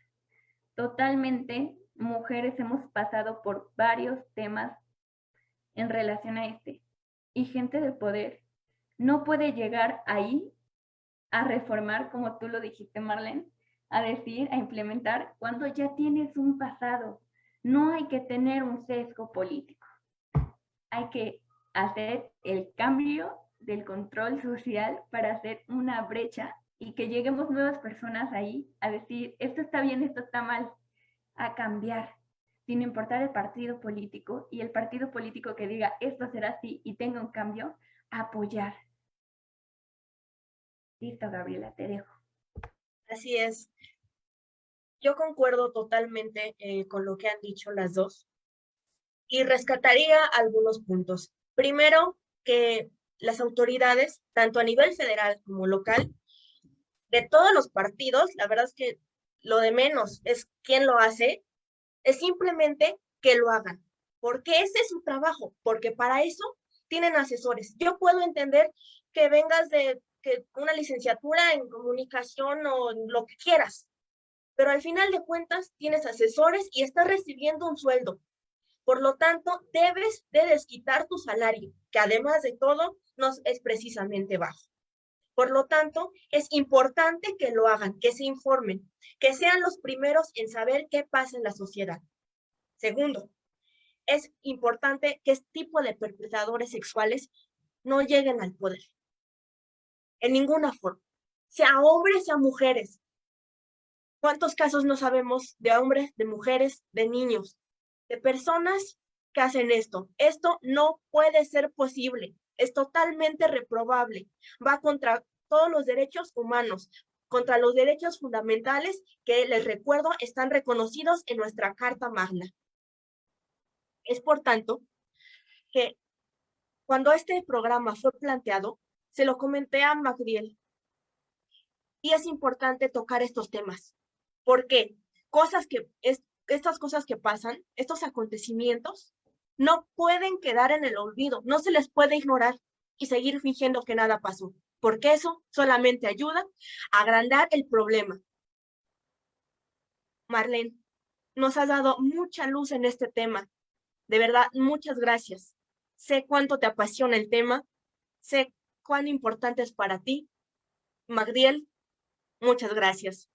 Totalmente, mujeres hemos pasado por varios temas en relación a este, y gente del poder no puede llegar ahí a reformar, como tú lo dijiste, Marlene, a decir, a implementar, cuando ya tienes un pasado. No hay que tener un sesgo político. Hay que hacer el cambio del control social para hacer una brecha y que lleguemos nuevas personas ahí a decir, esto está bien, esto está mal, a cambiar, sin importar el partido político, y el partido político que diga, esto será así y tenga un cambio, apoyar. Listo, Gabriela, te dejo. Así es. Yo concuerdo totalmente con lo que han dicho las dos y rescataría algunos puntos. Primero, que las autoridades, tanto a nivel federal como local, de todos los partidos, la verdad es que lo de menos es quién lo hace, es simplemente que lo hagan, porque ese es su trabajo, porque para eso tienen asesores. Yo puedo entender que vengas de una licenciatura en comunicación o lo que quieras, pero al final de cuentas tienes asesores y estás recibiendo un sueldo. Por lo tanto, debes de desquitar tu salario, que además de todo, no es precisamente bajo. Por lo tanto, es importante que lo hagan, que se informen, que sean los primeros en saber qué pasa en la sociedad. Segundo, es importante que este tipo de perpetradores sexuales no lleguen al poder, en ninguna forma, sea hombres, sea mujeres. ¿Cuántos casos no sabemos de hombres, de mujeres, de niños, de personas que hacen esto? Esto no puede ser posible, es totalmente reprobable, va contra todos los derechos humanos, contra los derechos fundamentales que, les recuerdo, están reconocidos en nuestra Carta Magna. Es por tanto que cuando este programa fue planteado, se lo comenté a Magdiel, y es importante tocar estos temas, porque estas cosas que pasan, estos acontecimientos, no pueden quedar en el olvido, no se les puede ignorar y seguir fingiendo que nada pasó, porque eso solamente ayuda a agrandar el problema. Marlene, nos has dado mucha luz en este tema, de verdad, muchas gracias. Sé cuánto te apasiona el tema, sé cuán importante es para ti. Magdiel, muchas gracias.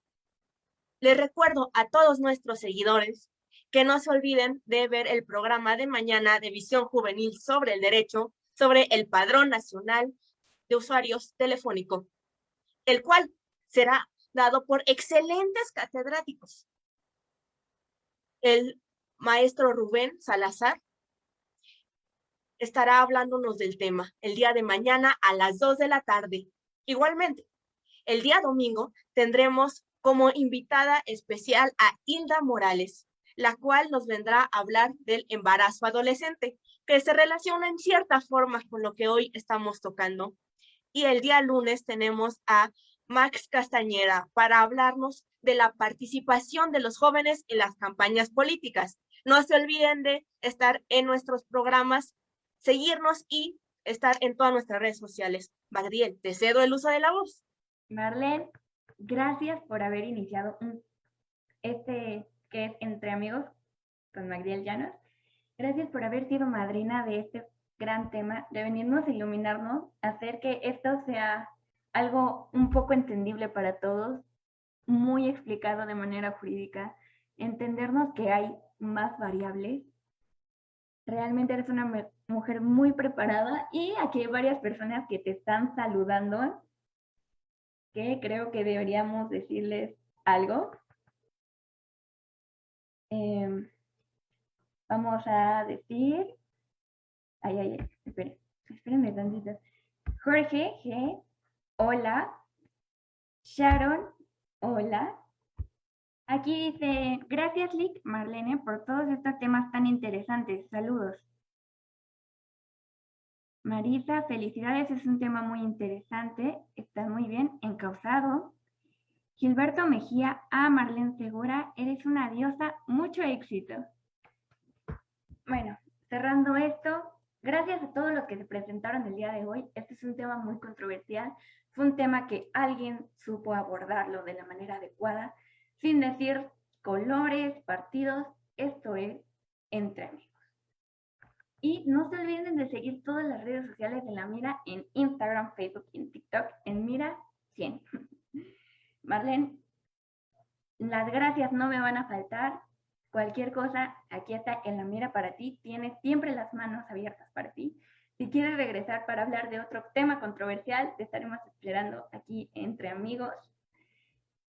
Les recuerdo a todos nuestros seguidores que no se olviden de ver el programa de mañana de Visión Juvenil sobre el derecho, sobre el Padrón Nacional de Usuarios Telefónico, el cual será dado por excelentes catedráticos. El maestro Rubén Salazar estará hablándonos del tema el día de mañana a las 2 de la tarde. Igualmente, el día domingo tendremos como invitada especial a Hilda Morales, la cual nos vendrá a hablar del embarazo adolescente, que se relaciona en cierta forma con lo que hoy estamos tocando. Y el día lunes tenemos a Max Castañeda para hablarnos de la participación de los jóvenes en las campañas políticas. No se olviden de estar en nuestros programas, seguirnos y estar en todas nuestras redes sociales. Magdiel, te cedo el uso de la voz. Marlene, gracias por haber iniciado que es Entre Amigos con Magdiel Llanos. Gracias por haber sido madrina de este gran tema, de venirnos a iluminarnos, hacer que esto sea algo un poco entendible para todos, muy explicado de manera jurídica, entendernos que hay más variables. Realmente eres una mujer muy preparada y aquí hay varias personas que te están saludando, que creo que deberíamos decirles algo. Vamos a decir, espérenme tantito. Jorge G, hola. Sharon, hola. Aquí dice, gracias Lick, Marlene, por todos estos temas tan interesantes. Saludos. Marisa, felicidades, es un tema muy interesante. Estás muy bien encauzado. Gilberto Mejía, Marlene Segura, eres una diosa, mucho éxito. Bueno, cerrando esto, gracias a todos los que se presentaron el día de hoy. Este es un tema muy controversial. Fue un tema que alguien supo abordarlo de la manera adecuada, sin decir colores, partidos. Esto es entre amigos. Y no se olviden de seguir todas las redes sociales de La Mira en Instagram, Facebook y en TikTok en Mira 100. Marlene, las gracias no me van a faltar. Cualquier cosa, aquí está en La Mira para ti. Tienes siempre las manos abiertas para ti. Si quieres regresar para hablar de otro tema controversial, te estaremos esperando aquí entre amigos.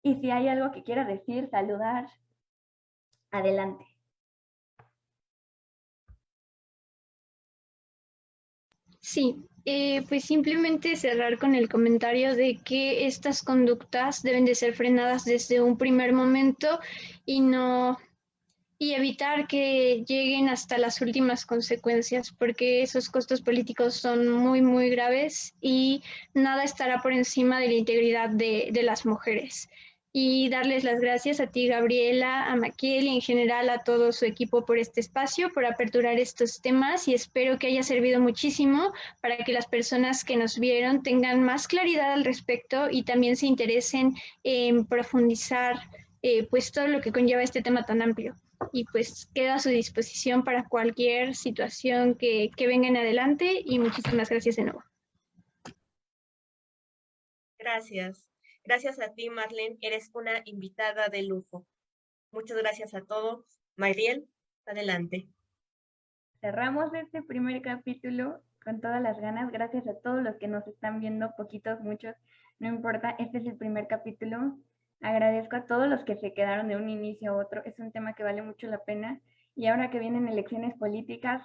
Y si hay algo que quieras decir, saludar, adelante. Sí, pues simplemente cerrar con el comentario de que estas conductas deben de ser frenadas desde un primer momento y evitar que lleguen hasta las últimas consecuencias, porque esos costos políticos son muy, muy graves y nada estará por encima de la integridad de las mujeres. Y darles las gracias a ti, Gabriela, a Maquiel y en general a todo su equipo por este espacio, por aperturar estos temas y espero que haya servido muchísimo para que las personas que nos vieron tengan más claridad al respecto y también se interesen en profundizar pues todo lo que conlleva este tema tan amplio. Y pues queda a su disposición para cualquier situación que venga en adelante y muchísimas gracias de nuevo. Gracias. Gracias a ti, Marlene. Eres una invitada de lujo. Muchas gracias a todos. Mariel, adelante. Cerramos este primer capítulo con todas las ganas. Gracias a todos los que nos están viendo, poquitos, muchos, no importa. Este es el primer capítulo. Agradezco a todos los que se quedaron de un inicio a otro. Es un tema que vale mucho la pena. Y ahora que vienen elecciones políticas,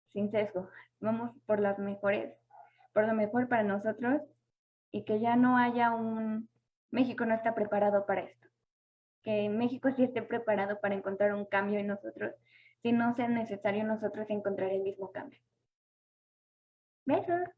sin sesgo, vamos por las mejores, por lo mejor para nosotros y que ya no haya México no está preparado para esto. Que México sí esté preparado para encontrar un cambio en nosotros, si no sea necesario nosotros encontrar el mismo cambio. Besos.